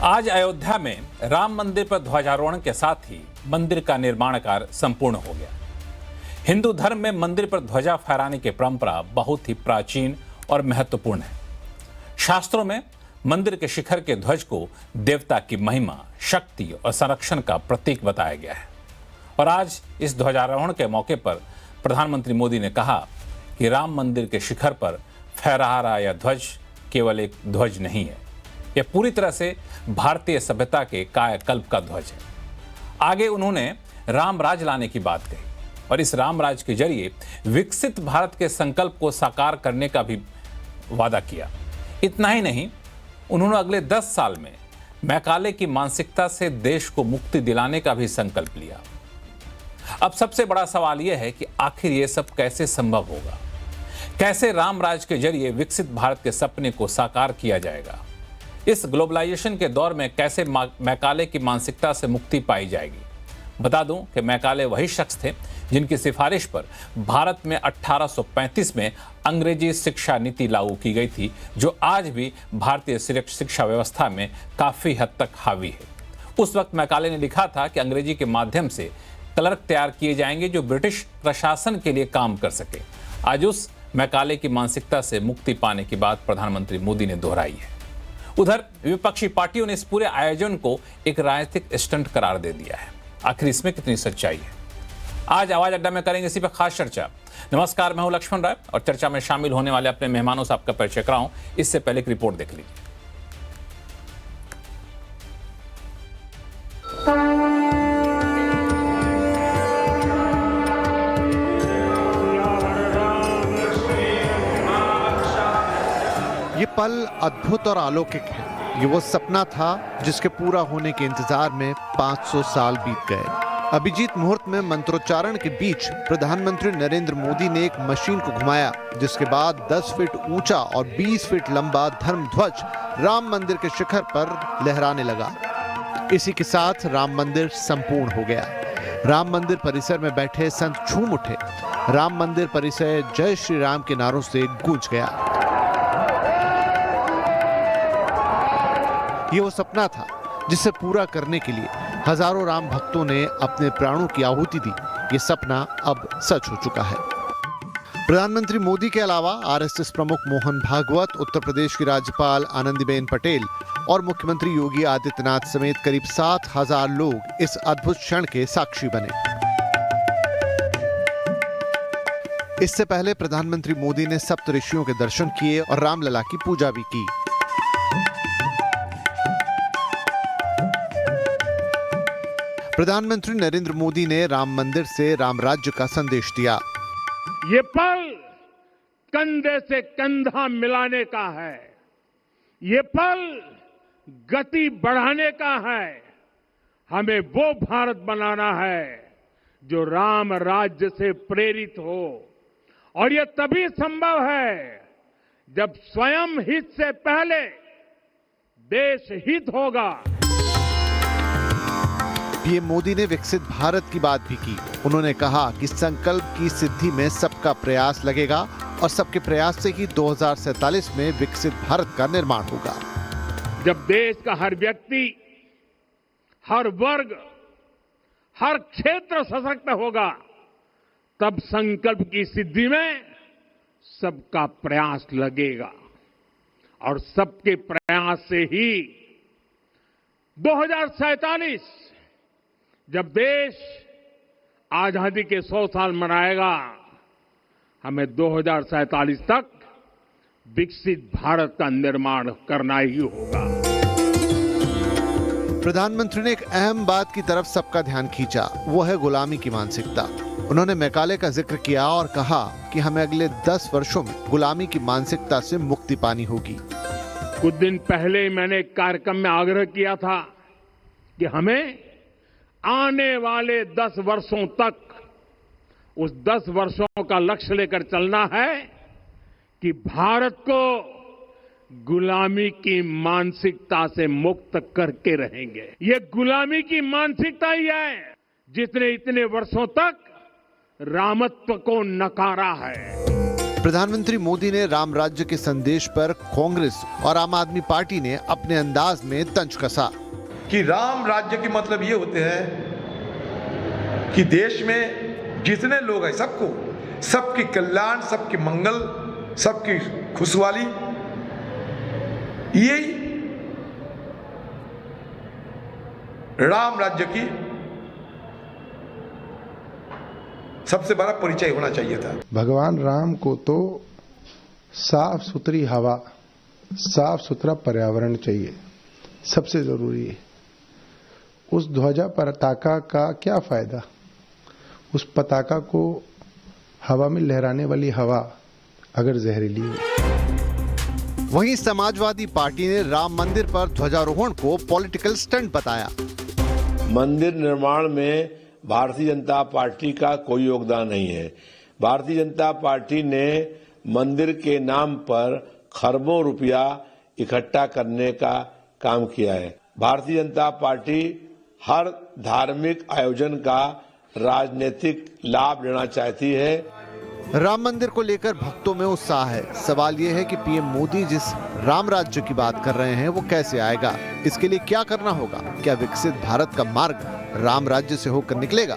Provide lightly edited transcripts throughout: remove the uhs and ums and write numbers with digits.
आज अयोध्या में राम मंदिर पर ध्वजारोहण के साथ ही मंदिर का निर्माण कार्य संपूर्ण हो गया। हिंदू धर्म में मंदिर पर ध्वजा फहराने की परंपरा बहुत ही प्राचीन और महत्वपूर्ण है। शास्त्रों में मंदिर के शिखर के ध्वज को देवता की महिमा, शक्ति और संरक्षण का प्रतीक बताया गया है। और आज इस ध्वजारोहण के मौके पर प्रधानमंत्री मोदी ने कहा कि राम मंदिर के शिखर पर फहरा रहा यह ध्वज केवल एक ध्वज नहीं है, यह पूरी तरह से भारतीय सभ्यता के कायाकल्प का ध्वज है। आगे उन्होंने राम राज लाने की बात कही और इस राम राज के जरिए विकसित भारत के संकल्प को साकार करने का भी वादा किया। इतना ही नहीं, उन्होंने अगले 10 साल में मैकाले की मानसिकता से देश को मुक्ति दिलाने का भी संकल्प लिया। अब सबसे बड़ा सवाल यह है कि आखिर यह सब कैसे संभव होगा, कैसे राम राज के जरिए विकसित भारत के सपने को साकार किया जाएगा। इस ग्लोबलाइजेशन के दौर में कैसे मैकाले की मानसिकता से मुक्ति पाई जाएगी। बता दूं कि मैकाले वही शख्स थे जिनकी सिफारिश पर भारत में 1835 में अंग्रेजी शिक्षा नीति लागू की गई थी, जो आज भी भारतीय शिक्षा व्यवस्था में काफी हद तक हावी है। उस वक्त मैकाले ने लिखा था कि अंग्रेजी के माध्यम से क्लर्क तैयार किए जाएंगे जो ब्रिटिश प्रशासन के लिए काम कर सके। आज उस मैकाले की मानसिकता से मुक्ति पाने की बात प्रधानमंत्री मोदी ने दोहराई है। उधर विपक्षी पार्टियों ने इस पूरे आयोजन को एक राजनीतिक स्टंट करार दे दिया है। आखिर इसमें कितनी सच्चाई है, आज आवाज अड्डा में करेंगे इसी पर खास चर्चा। नमस्कार, मैं हूं लक्ष्मण राय और चर्चा में शामिल होने वाले अपने मेहमानों से आपका परिचय कराऊं। इससे पहले एक रिपोर्ट देख लीजिए। ये पल अद्भुत और अलौकिक है। ये वो सपना था जिसके पूरा होने के इंतजार में 500 साल बीत गए। अभिजीत मुहूर्त में मंत्रोच्चारण के बीच प्रधानमंत्री नरेंद्र मोदी ने एक मशीन को घुमाया, जिसके बाद 10 फीट ऊंचा और 20 फीट लंबा धर्म ध्वज राम मंदिर के शिखर पर लहराने लगा। इसी के साथ राम मंदिर संपूर्ण हो गया। राम मंदिर परिसर में बैठे संत झूम उठे। राम मंदिर परिसर जय श्री राम के नारों से गूंज गया। ये वो सपना था जिसे पूरा करने के लिए हजारों राम भक्तों ने अपने प्राणों की आहुति दी। ये सपना अब सच हो चुका है। प्रधानमंत्री मोदी के अलावा आरएसएस प्रमुख मोहन भागवत, उत्तर प्रदेश की राज्यपाल आनंदीबेन पटेल और मुख्यमंत्री योगी आदित्यनाथ समेत करीब 7,000 लोग इस अद्भुत क्षण के साक्षी बने। इससे पहले प्रधानमंत्री मोदी ने सप्तऋषियों के दर्शन किए और रामलला की पूजा भी की। प्रधानमंत्री नरेंद्र मोदी ने राम मंदिर से राम राज्य का संदेश दिया। ये पल कंधे से कंधा मिलाने का है। ये पल गति बढ़ाने का है। हमें वो भारत बनाना है जो राम राज्य से प्रेरित हो, और ये तभी संभव है जब स्वयं हित से पहले देश हित होगा। पीएम मोदी ने विकसित भारत की बात भी की। उन्होंने कहा कि संकल्प की सिद्धि में सबका प्रयास लगेगा और सबके प्रयास से ही 2047 में विकसित भारत का निर्माण होगा। जब देश का हर व्यक्ति, हर वर्ग, हर क्षेत्र सशक्त होगा, तब संकल्प की सिद्धि में सबका प्रयास लगेगा और सबके प्रयास से ही 2047 जब देश आजादी के 100 साल मनाएगा, हमें 2047 तक विकसित भारत का निर्माण करना ही होगा। प्रधानमंत्री ने एक अहम बात की तरफ सबका ध्यान खींचा, वो है गुलामी की मानसिकता। उन्होंने मैकाले का जिक्र किया और कहा कि हमें अगले 10 वर्षों में गुलामी की मानसिकता से मुक्ति पानी होगी। कुछ दिन पहले मैंने एक कार्यक्रम में आग्रह किया था कि हमें आने वाले 10 वर्षों तक उस 10 वर्षों का लक्ष्य लेकर चलना है कि भारत को गुलामी की मानसिकता से मुक्त करके रहेंगे। ये गुलामी की मानसिकता ही है जिसने इतने वर्षों तक रामत्व को नकारा है। प्रधानमंत्री मोदी ने राम राज्य के संदेश पर कांग्रेस और आम आदमी पार्टी ने अपने अंदाज में तंज कसा कि राम राज्य के मतलब ये होते हैं कि देश में जितने लोग हैं सबको, सबकी कल्याण, सबकी मंगल, सबकी खुशहाली, यही राम राज्य की सबसे बड़ा परिचय होना चाहिए था। भगवान राम को तो साफ सुथरी हवा, साफ सुथरा पर्यावरण चाहिए, सबसे जरूरी है। उस ध्वजा पताका का क्या फायदा? उस पताका को हवा में लहराने वाली हवा अगर जहरीली हो। वहीं समाजवादी पार्टी ने राम मंदिर पर ध्वजारोहण को पॉलिटिकल स्टंट बताया। मंदिर निर्माण में भारतीय जनता पार्टी का कोई योगदान नहीं है। भारतीय जनता पार्टी ने मंदिर के नाम पर खरबों रुपया इकट्ठा करने का काम किया है। भारतीय जनता पार्टी हर धार्मिक आयोजन का राजनीतिक लाभ लेना चाहती है। राम मंदिर को लेकर भक्तों में उत्साह है। सवाल यह है कि पीएम मोदी जिस राम राज्य की बात कर रहे हैं वो कैसे आएगा, इसके लिए क्या करना होगा? क्या विकसित भारत का मार्ग राम राज्य से होकर निकलेगा?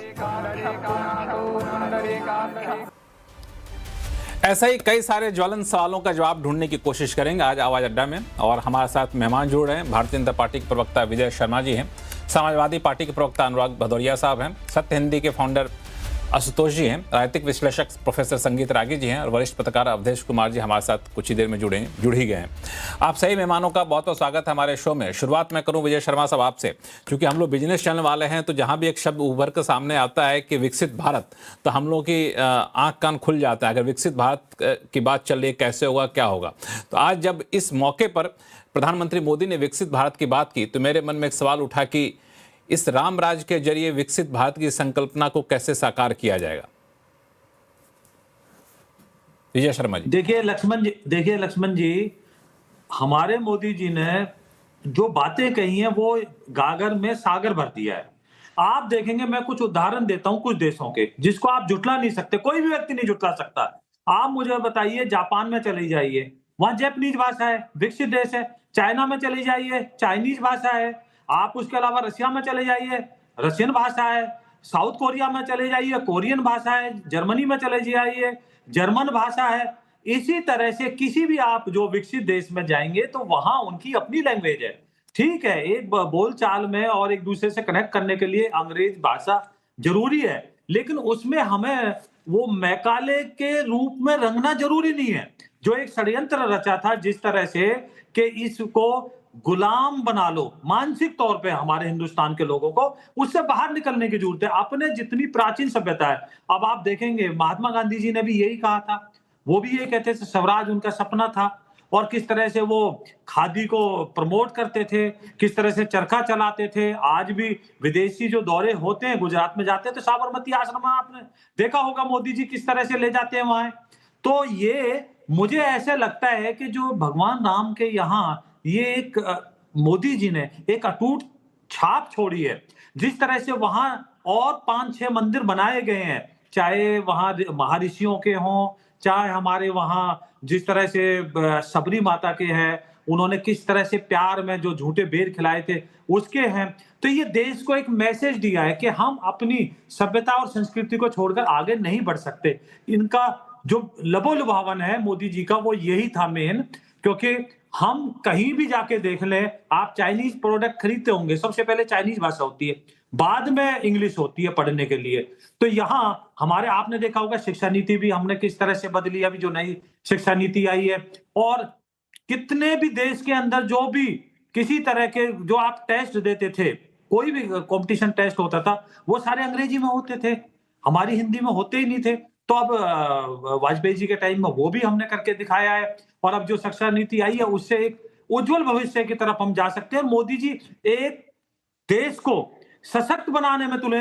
ऐसा ही कई सारे ज्वलंत सवालों का जवाब ढूंढने की कोशिश करेंगे आज आवाज अड्डा में। और हमारे साथ मेहमान जुड़ रहे हैं। भारतीय जनता पार्टी के प्रवक्ता विजय शर्मा जी हैं, समाजवादी पार्टी के प्रवक्ता अनुराग भदौरिया साहब हैं, सत्य हिंदी के फाउंडर आशुतोष जी हैं, राजनीतिक विश्लेषक प्रोफेसर संगीत रागी जी हैं और वरिष्ठ पत्रकार अवधेश कुमार जी हमारे साथ कुछ ही देर में जुड़ ही गए हैं। आप सही मेहमानों का बहुत बहुत स्वागत है हमारे शो में। शुरुआत मैं करूं विजय शर्मा साहब आपसे, क्योंकि हम लोग बिजनेस चैनल वाले हैं, तो जहां भी एक शब्द उभर कर सामने आता है कि विकसित भारत, तो हम लोग की आंख कान खुल जाता है। अगर विकसित भारत की बात चल रही है, कैसे होगा, क्या होगा? तो आज जब इस मौके पर प्रधानमंत्री मोदी ने विकसित भारत की बात की, तो मेरे मन में एक सवाल उठा कि इस राम राज्य के जरिए विकसित भारत की संकल्पना को कैसे साकार किया जाएगा? विजय शर्मा जी। देखिए लक्ष्मण जी, हमारे मोदी जी ने जो बातें कही हैं वो गागर में सागर भर दिया है। आप देखेंगे, मैं कुछ उदाहरण देता हूं कुछ देशों के, जिसको आप जुटला नहीं सकते, कोई भी व्यक्ति नहीं जुटला सकता। आप मुझे बताइए, जापान में चली जाइए, वहां जापानीज भाषा है, विकसित देश है। चाइना में चली जाइए, चाइनीज भाषा है। आप उसके अलावा रशिया में चले जाइए, रशियन भाषा है। साउथ कोरिया में चले जाइए, कोरियन भाषा है। जर्मनी में चले जाइए, जर्मन भाषा है। इसी तरह से किसी भी आप जो विकसित देश में जाएंगे तो वहां उनकी अपनी लैंग्वेज है। ठीक है, एक बोलचाल में और एक दूसरे से कनेक्ट करने के लिए अंग्रेज भाषा जरूरी है, लेकिन उसमें हमें वो मैकाले के रूप में रंगना जरूरी नहीं है। जो एक षड्यंत्र रचा था जिस तरह से कि इसको गुलाम बना लो मानसिक तौर पे हमारे हिंदुस्तान के लोगों को, उससे बाहर निकलने की जरूरत है। अपने जितनी प्राचीन सभ्यता है, अब आप देखेंगे महात्मा गांधी जी ने भी यही कहा था, वो भी ये कहते थे स्वराज उनका सपना था, और किस तरह से वो खादी को प्रमोट करते थे, किस तरह से चरखा चलाते थे। आज भी विदेशी जो दौरे होते हैं, गुजरात में जाते हैं तो साबरमती आश्रम आपने देखा होगा, मोदी जी किस तरह से ले जाते हैं वहां। तो ये मुझे ऐसे लगता है कि जो भगवान राम के यहाँ ये एक मोदी जी ने एक अटूट छाप छोड़ी है। जिस तरह से वहां और 5-6 मंदिर बनाए गए हैं, चाहे वहां महर्षियों के हों, चाहे हमारे वहां जिस तरह से सबरी माता के हैं, उन्होंने किस तरह से प्यार में जो झूठे बेर खिलाए थे उसके हैं। तो ये देश को एक मैसेज दिया है कि हम अपनी सभ्यता और संस्कृति को छोड़कर आगे नहीं बढ़ सकते। इनका जो लबोलुभावन है मोदी जी का, वो यही था मेन। क्योंकि हम कहीं भी जाके देख लें, आप चाइनीज प्रोडक्ट खरीदते होंगे, सबसे पहले चाइनीज भाषा होती है, बाद में इंग्लिश होती है पढ़ने के लिए। तो यहाँ हमारे, आपने देखा होगा शिक्षा नीति भी हमने किस तरह से बदली, अभी जो नई शिक्षा नीति आई है। और कितने भी देश के अंदर जो भी किसी तरह के जो आप टेस्ट देते थे, कोई भी कंपटीशन टेस्ट होता था, वो सारे अंग्रेजी में होते थे, हमारी हिंदी में होते ही नहीं थे। तो अब वाजपेयी जी के टाइम में वो भी हमने करके दिखाया है, और अब जो शिक्षा नीति आई है उससे एक उज्जवल भविष्य की तरफ हम जा सकते हैं। और मोदी जी एक देश को सशक्त बनाने में तुले